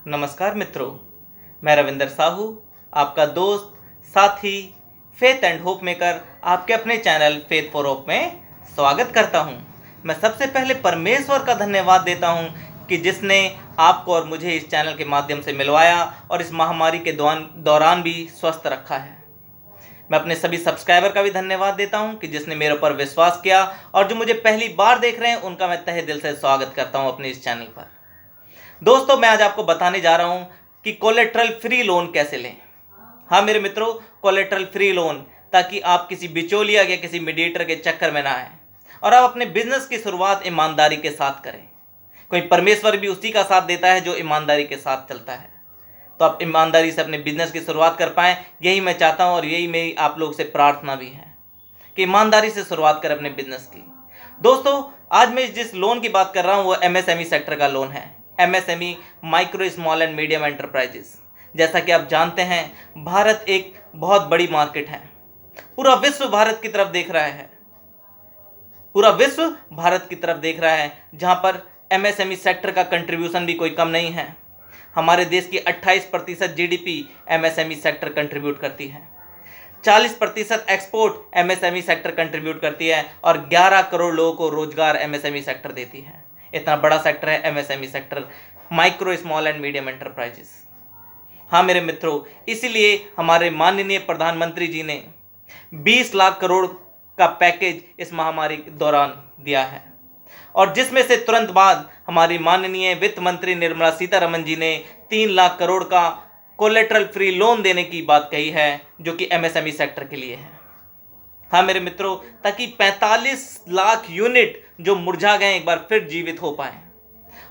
नमस्कार मित्रों, मैं रविंदर साहू, आपका दोस्त, साथी, फेथ एंड होप मेकर आपके अपने चैनल फेथ फॉर होप में स्वागत करता हूं। मैं सबसे पहले परमेश्वर का धन्यवाद देता हूं कि जिसने आपको और मुझे इस चैनल के माध्यम से मिलवाया और इस महामारी के दौरान भी स्वस्थ रखा है। मैं अपने सभी सब्सक्राइबर का भी धन्यवाद देता हूं कि जिसने मेरे ऊपर विश्वास किया और जो मुझे पहली बार देख रहे हैं उनका मैं तहे दिल से स्वागत करता हूं अपने इस चैनल पर। दोस्तों, मैं आज आपको बताने जा रहा हूं कि कोलेट्रल फ्री लोन कैसे लें। हाँ मेरे मित्रों, कोलेट्रल फ्री लोन, ताकि आप किसी बिचौलिया या किसी मीडिएटर के चक्कर में ना आए और आप अपने बिजनेस की शुरुआत ईमानदारी के साथ करें। कोई परमेश्वर भी उसी का साथ देता है जो ईमानदारी के साथ चलता है। तो आप ईमानदारी से अपने बिजनेस की शुरुआत कर पाएँ, यही मैं चाहता हूँ और यही मेरी आप लोग से प्रार्थना भी है कि ईमानदारी से शुरुआत करें अपने बिजनेस की। दोस्तों, आज मैं जिस लोन की बात कर रहा हूँ वो एमएसएमई सेक्टर का लोन है। MSME, micro small and medium enterprises. जैसा कि आप जानते हैं, भारत एक बहुत बड़ी मार्केट है। पूरा विश्व भारत की तरफ देख रहा है, पूरा विश्व भारत की तरफ देख रहा है, जहां पर एमएसएमई सेक्टर का कंट्रीब्यूशन भी कोई कम नहीं है। हमारे देश की 28% जीडीपी एमएसएमई सेक्टर कंट्रीब्यूट करती है। 40% एक्सपोर्ट एमएसएमई सेक्टर कंट्रीब्यूट करती है और 11 करोड़ लोगों को रोजगार एमएसएमई सेक्टर देती है। इतना बड़ा सेक्टर है MSME sector, micro small and medium enterprises. हाँ मेरे मित्रों, इसीलिए हमारे माननीय प्रधानमंत्री जी ने 20 लाख करोड़ का पैकेज इस महामारी के दौरान दिया है और जिसमें से तुरंत बाद हमारी माननीय वित्त मंत्री निर्मला सीतारमण जी ने 3 लाख करोड़ का कोलेट्रल फ्री लोन देने की बात कही है, जो कि एमएसएमई सेक्टर के लिए है। हाँ मेरे मित्रों, ताकि 45 लाख यूनिट जो मुरझा गए एक बार फिर जीवित हो पाए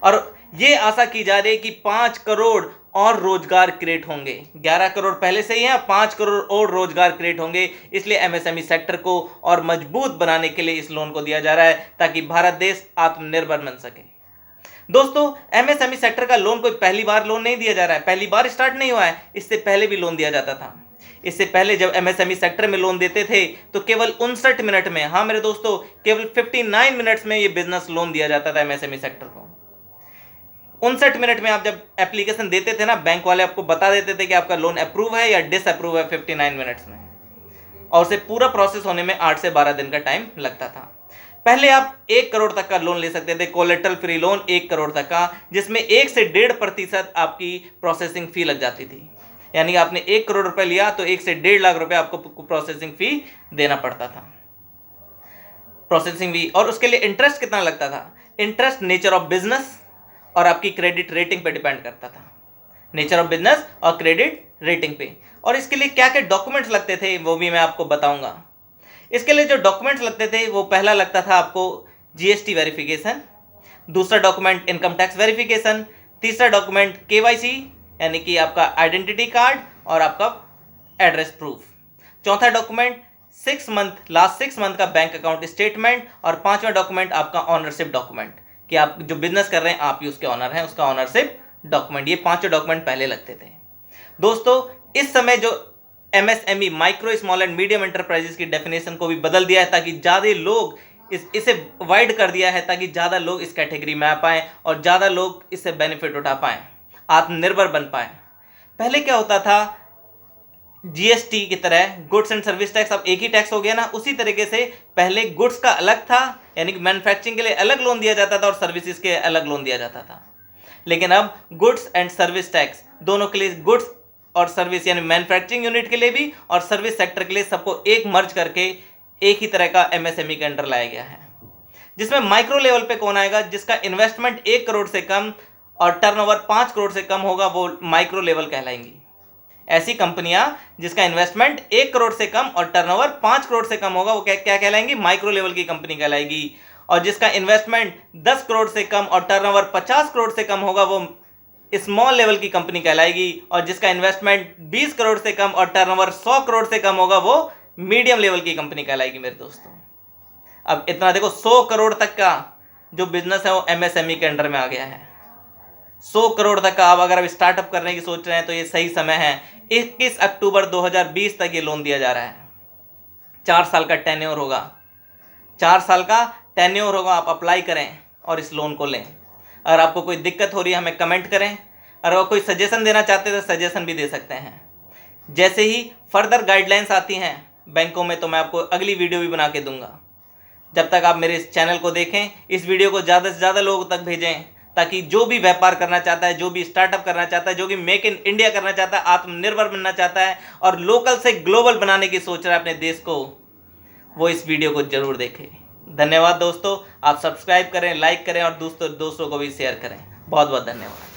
और ये आशा की जा रही है कि 5 करोड़ और रोजगार क्रिएट होंगे। 11 करोड़ पहले से ही है, 5 करोड़ और रोजगार क्रिएट होंगे। इसलिए एमएसएमई सेक्टर को और मजबूत बनाने के लिए इस लोन को दिया जा रहा है, ताकि भारत देश आत्मनिर्भर बन सके। दोस्तों, एमएसएमई सेक्टर का लोन कोई पहली बार लोन नहीं दिया जा रहा है, पहली बार स्टार्ट नहीं हुआ है। इससे पहले भी लोन दिया जाता था। इससे पहले जब एमएसएमई सेक्टर में लोन देते थे तो केवल 59 मिनट में, हाँ मेरे दोस्तों, केवल 59 मिनट्स में ये बिजनेस लोन दिया जाता था एमएसएमई सेक्टर को। 59 मिनट में आप जब एप्लीकेशन देते थे ना, बैंक वाले आपको बता देते थे कि आपका लोन अप्रूव है या डिसअप्रूव है 59 मिनट्स में, और उसे पूरा प्रोसेस होने में 8 से 12 दिन का टाइम लगता था। पहले आप 1 करोड़ तक का लोन ले सकते थे, कोलेट्रल फ्री लोन 1 करोड़ तक का, जिसमें 1 से 1.5% आपकी प्रोसेसिंग फी लग जाती थी। यानी आपने 1 करोड़ रुपए लिया तो 1 से 1.5 लाख रुपए आपको प्रोसेसिंग फी देना पड़ता था, प्रोसेसिंग फी। और उसके लिए इंटरेस्ट कितना लगता था? इंटरेस्ट नेचर ऑफ बिजनेस और आपकी क्रेडिट रेटिंग पे डिपेंड करता था, नेचर ऑफ बिजनेस और क्रेडिट रेटिंग पे। और इसके लिए क्या क्या डॉक्यूमेंट्स लगते थे वो भी मैं आपको बताऊंगा। इसके लिए जो डॉक्यूमेंट्स लगते थे वो पहला लगता था आपको जीएसटी वेरिफिकेशन, दूसरा डॉक्यूमेंट इनकम टैक्स वेरिफिकेशन, तीसरा डॉक्यूमेंट केवाईसी यानी कि आपका आइडेंटिटी कार्ड और आपका एड्रेस प्रूफ, चौथा डॉक्यूमेंट लास्ट 6 मंथ का बैंक अकाउंट स्टेटमेंट और पांचवा डॉक्यूमेंट आपका ऑनरशिप डॉक्यूमेंट, कि आप जो बिजनेस कर रहे हैं आप ही उसके ऑनर हैं, उसका ऑनरशिप डॉक्यूमेंट। ये पांचों डॉक्यूमेंट पहले लगते थे। दोस्तों, इस समय जो MSME, micro small and medium enterprises की डेफिनेशन को भी बदल दिया है, ताकि ज़्यादा लोग इसे वाइड कर दिया है, ताकि ज़्यादा लोग इस कैटेगरी में आ पाएँ और ज़्यादा लोग इससे बेनिफिट उठा पाएँ, आत्मनिर्भर बन पाएँ। पहले क्या होता था, जीएसटी की तरह गुड्स एंड सर्विस टैक्स अब एक ही टैक्स हो गया ना, उसी तरीके से पहले गुड्स का अलग था, यानी कि मैन्युफैक्चरिंग के लिए अलग लोन दिया जाता था और सर्विसेज के अलग लोन दिया जाता था। लेकिन अब गुड्स एंड सर्विस टैक्स दोनों के लिए, गुड्स और सर्विस यानी मैन्युफैक्चरिंग यूनिट के लिए भी और सर्विस सेक्टर के लिए, सबको एक मर्ज करके एक ही तरह का एमएसएमई के अंडर लाया गया है। जिसमें माइक्रो लेवल पे कौन आएगा? जिसका इन्वेस्टमेंट 1 करोड़ से कम और टर्नओवर 5 करोड़ से कम होगा, वो माइक्रो लेवल कहलाएंगी। ऐसी कंपनियां जिसका इन्वेस्टमेंट 1 करोड़ से कम और टर्नओवर 5 करोड़ से कम होगा, वो क्या कहलाएंगी? माइक्रो लेवल की कंपनी कहलाएगी। और जिसका इन्वेस्टमेंट 10 करोड़ से कम और टर्नओवर 50 करोड़ से कम होगा, वो स्मॉल लेवल की कंपनी कहलाएगी। और जिसका इन्वेस्टमेंट 20 करोड़ से कम और टर्नओवर 100 करोड़ से कम होगा, वो मीडियम लेवल की कंपनी कहलाएगी मेरे दोस्तों। अब इतना देखो, 100 करोड़ तक का जो बिजनेस है वो एमएसएमई के अंडर में आ गया है। 100 करोड़ तक का आप अगर स्टार्टअप करने की सोच रहे हैं तो ये सही समय है। 21 अक्टूबर 2020 तक ये लोन दिया जा रहा है। 4 साल का टेन्योर होगा, 4 साल का टेन्योर होगा। आप अप्लाई करें और इस लोन को लें। अगर आपको कोई दिक्कत हो रही है हमें कमेंट करें। अगर कोई सजेशन देना चाहते हैं तो सजेशन भी दे सकते हैं। जैसे ही फर्दर गाइडलाइंस आती हैं बैंकों में तो मैं आपको अगली वीडियो भी बना के दूंगा। जब तक आप मेरे इस चैनल को देखें, इस वीडियो को ज़्यादा से ज़्यादा लोगों तक भेजें, ताकि जो भी व्यापार करना चाहता है, जो भी स्टार्टअप करना चाहता है, जो कि मेक इन इंडिया करना चाहता है, आत्मनिर्भर बनना चाहता है और लोकल से ग्लोबल बनाने की सोच रहा है अपने देश को, वो इस वीडियो को जरूर देखें। धन्यवाद दोस्तों। आप सब्सक्राइब करें, लाइक करें और दोस्तों को भी शेयर करें। बहुत बहुत धन्यवाद।